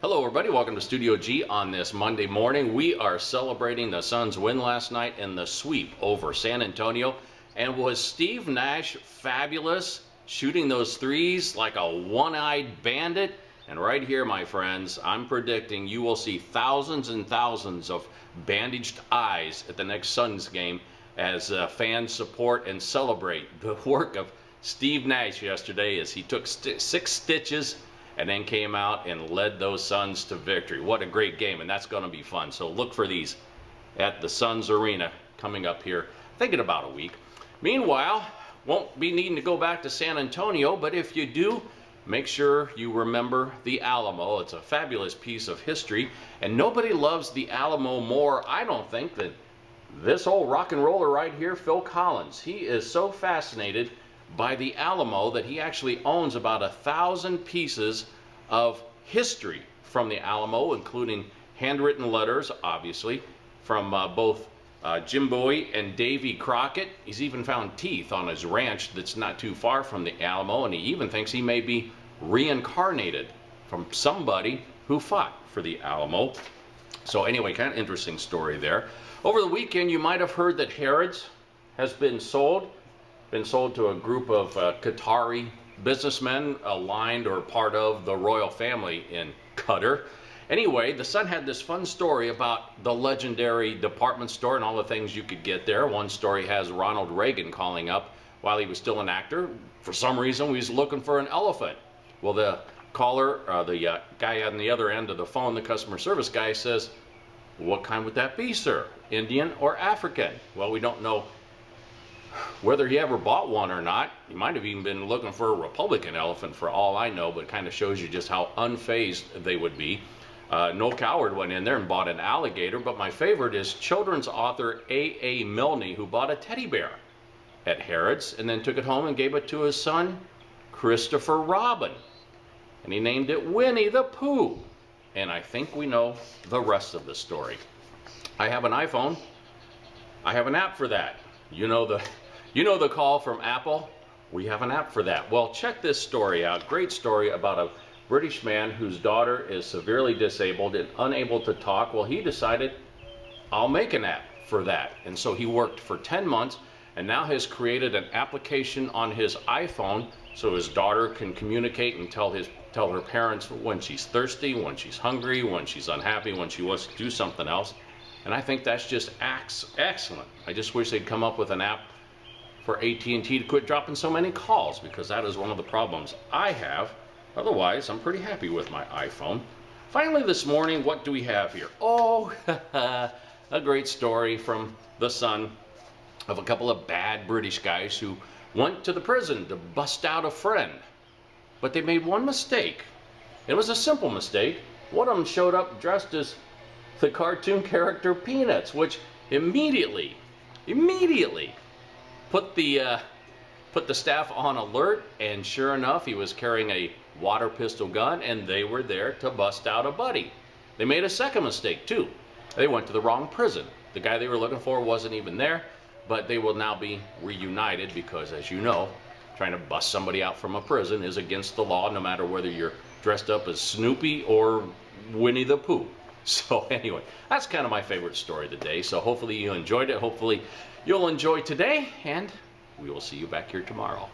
Hello everybody, welcome to Studio G on this Monday morning. We are celebrating the Suns' win last night in the sweep over San Antonio. And was Steve Nash fabulous, shooting those threes like a one-eyed bandit? And right here, my friends, I'm predicting you will see thousands and thousands of bandaged eyes at the next Suns game as fans support and celebrate the work of Steve Nash yesterday as he took 6 stitches and then came out and led those Suns to victory. What a great game, and that's going to be fun. So look for these at the Suns Arena coming up here, I think in about a week. Meanwhile, won't be needing to go back to San Antonio, but if you do, make sure you remember the Alamo. It's a fabulous piece of history, and nobody loves the Alamo more, I don't think, than this old rock and roller right here, Phil Collins. He is so fascinated by the Alamo that he actually owns about 1,000 pieces of history from the Alamo, including handwritten letters, obviously, from both Jim Bowie and Davy Crockett. He's even found teeth on his ranch that's not too far from the Alamo, and he even thinks he may be reincarnated from somebody who fought for the Alamo. So anyway, kind of interesting story there. Over the weekend, you might have heard that Harrods has been sold to a group of Qatari businessmen aligned or part of the royal family in Qatar. Anyway, the Sun had this fun story about the legendary department store and all the things you could get there. One story has Ronald Reagan calling up while he was still an actor. For some reason, he was looking for an elephant. Well, the caller, the guy on the other end of the phone, the customer service guy, says, "What kind would that be, sir? Indian or African?" Well, we don't know whether he ever bought one or not. He might have even been looking for a Republican elephant for all I know, but it kind of shows you just how unfazed they would be. No coward went in there and bought an alligator, but my favorite is children's author A.A. Milne, who bought a teddy bear at Harrods and then took it home and gave it to his son, Christopher Robin. And he named it Winnie the Pooh. And I think we know the rest of the story. I have an iPhone. I have an app for that. You know the call from Apple? We have an app for that. Well, check this story out. Great story about a British man whose daughter is severely disabled and unable to talk. Well, he decided, I'll make an app for that. And so he worked for 10 months and now has created an application on his iPhone so his daughter can communicate and tell her parents when she's thirsty, when she's hungry, when she's unhappy, when she wants to do something else. And I think that's just excellent. I just wish they'd come up with an app for AT&T to quit dropping so many calls, because that is one of the problems I have. Otherwise, I'm pretty happy with my iPhone. Finally this morning, what do we have here? Oh, a great story from the Sun of a couple of bad British guys who went to the prison to bust out a friend. But they made one mistake. It was a simple mistake. One of them showed up dressed as the cartoon character Peanuts, which immediately put the staff on alert, and sure enough, he was carrying a water pistol gun, and they were there to bust out a buddy. They made a second mistake too. They went to the wrong prison. The guy they were looking for wasn't even there, but they will now be reunited because, as you know, trying to bust somebody out from a prison is against the law, no matter whether you're dressed up as Snoopy or Winnie the Pooh. So anyway, that's kind of my favorite story of the day. So hopefully you enjoyed it. Hopefully you'll enjoy today, and we will see you back here tomorrow.